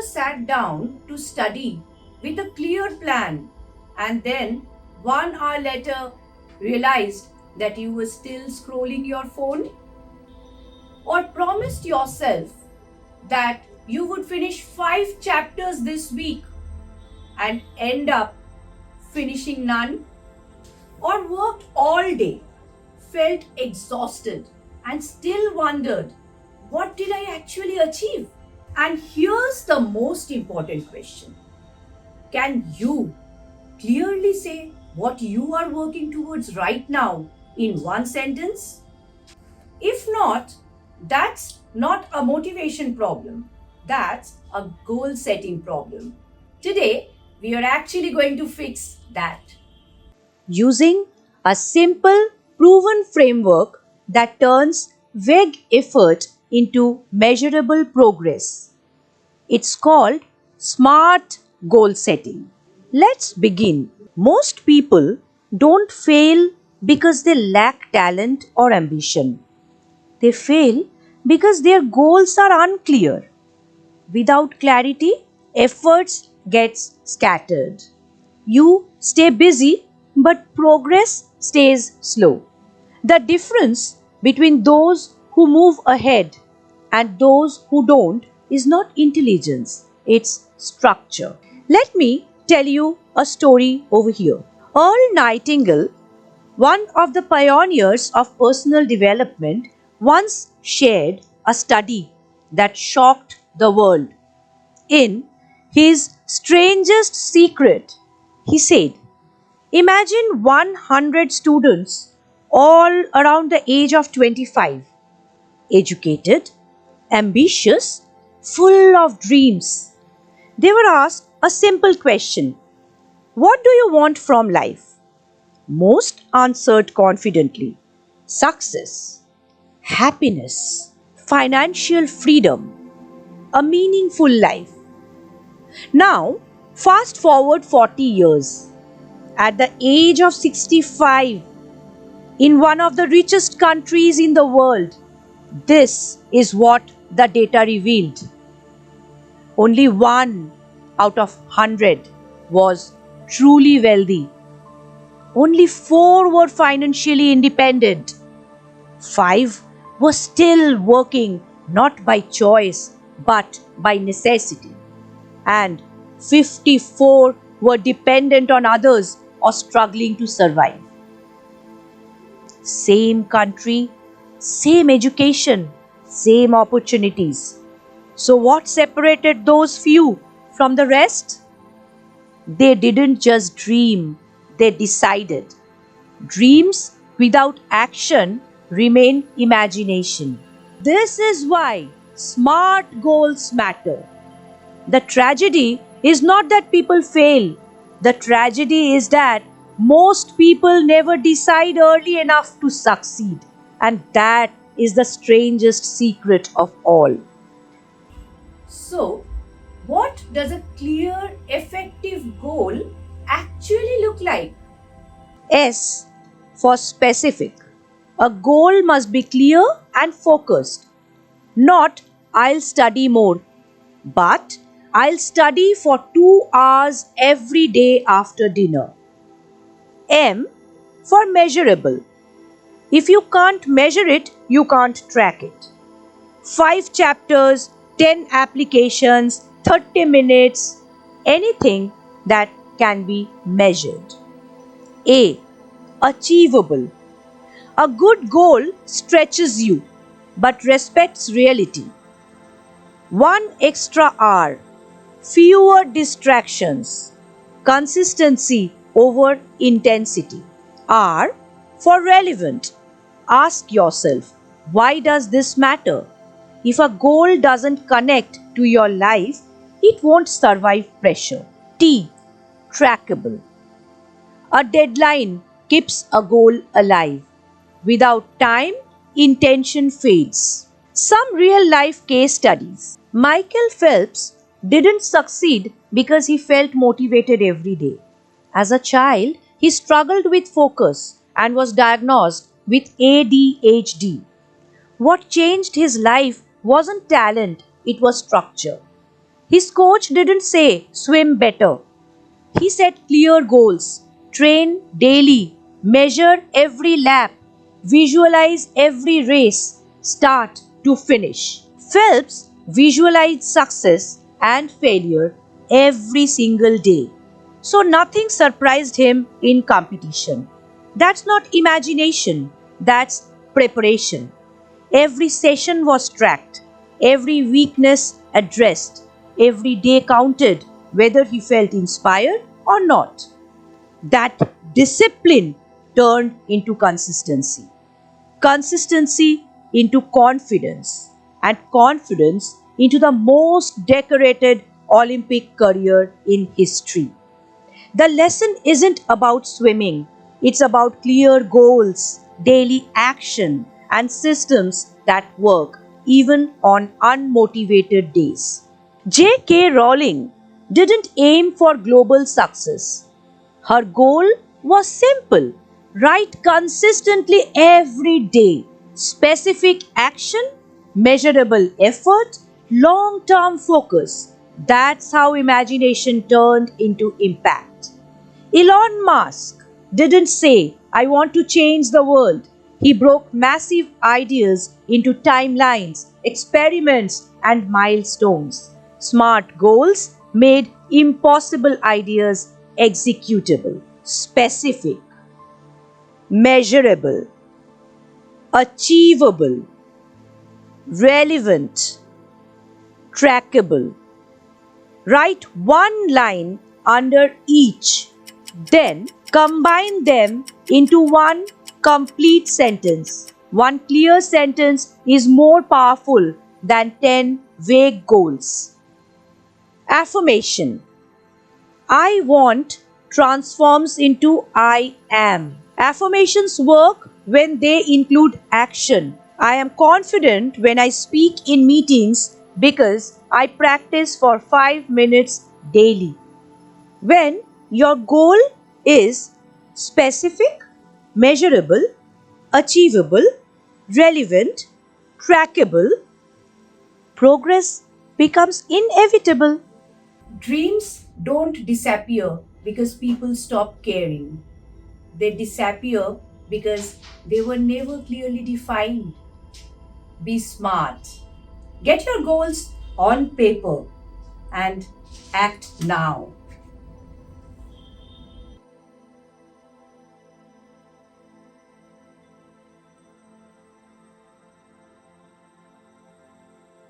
sat down to study with a clear plan and then 1 hour later realized that you were still scrolling your phone? Or promised yourself that you would finish 5 chapters this week and end up finishing none? Or worked all day, felt exhausted, and still wondered, what did I actually achieve? And here's the most important question: can you clearly say what you are working towards right now in one sentence? If not, that's not a motivation problem, that's a goal setting problem. Today, we are actually going to fix that. Using a simple, proven framework that turns vague effort into measurable progress. It's called SMART goal setting. Let's begin. Most people don't fail because they lack talent or ambition. They fail because their goals are unclear. Without clarity, efforts gets scattered. You stay busy, but progress stays slow. The difference between those who move ahead and those who don't is not intelligence, it's structure. Let me tell you a story over here. Earl Nightingale, one of the pioneers of personal development, once shared a study that shocked the world. In his strangest secret, he said, imagine 100 students all around the age of 25, educated, ambitious, full of dreams. They were asked a simple question: what do you want from life? Most answered confidently: success, happiness, financial freedom, a meaningful life. Now, fast forward 40 years. At the age of 65, in one of the richest countries in the world, this is what the data revealed. Only 1 out of 100 was truly wealthy. Only 4 were financially independent. 5 were still working not by choice but by necessity. And 54 were dependent on others or struggling to survive. Same country, same education, same opportunities. So, what separated those few from the rest? They didn't just dream, they decided. Dreams without action remain imagination. This is why SMART goals matter. The tragedy is not that people fail. The tragedy is that most people never decide early enough to succeed. And that is the strangest secret of all. So, what does a clear, effective goal actually look like? S for specific. A goal must be clear and focused. Not I'll study more, but I'll study for 2 hours every day after dinner. M for measurable. If you can't measure it, you can't track it. 5 chapters, 10 applications, 30 minutes, anything that can be measured. A. Achievable. A good goal stretches you but respects reality. 1 extra hour, fewer distractions, consistency over intensity. R for relevant. Ask yourself, why does this matter? If a goal doesn't connect to your life, it won't survive pressure. T. Trackable. A deadline keeps a goal alive. Without time, intention fades. Some real life case studies. Michael Phelps didn't succeed because he felt motivated every day. As a child, he struggled with focus and was diagnosed with ADHD. What changed his life wasn't talent, it was structure. His coach didn't say swim better. He set clear goals, train daily, measure every lap, visualize every race, start to finish. Phelps visualized success and failure every single day. So nothing surprised him in competition. That's not imagination, that's preparation. Every session was tracked, every weakness addressed, every day counted, whether he felt inspired or not. That discipline turned into consistency, consistency into confidence, and confidence into the most decorated Olympic career in history. The lesson isn't about swimming, it's about clear goals, daily action, and systems that work even on unmotivated days. J.K. Rowling didn't aim for global success. Her goal was simple: write consistently every day, specific action, measurable effort, long term focus. That's how imagination turned into impact. Elon Musk didn't say, I want to change the world. He broke massive ideas into timelines, experiments, and milestones. Smart goals made impossible ideas executable, specific, measurable, achievable, relevant, trackable. Write one line under each, then combine them into one complete sentence. One clear sentence is more powerful than 10 vague goals. Affirmation: I want transforms into I am. Affirmations work when they include action. I am confident when I speak in meetings because I practice for 5 minutes daily. When your goal is specific, measurable, achievable, relevant, trackable, progress becomes inevitable. Dreams don't disappear because people stop caring. They disappear because they were never clearly defined. Be smart. Get your goals on paper and act now.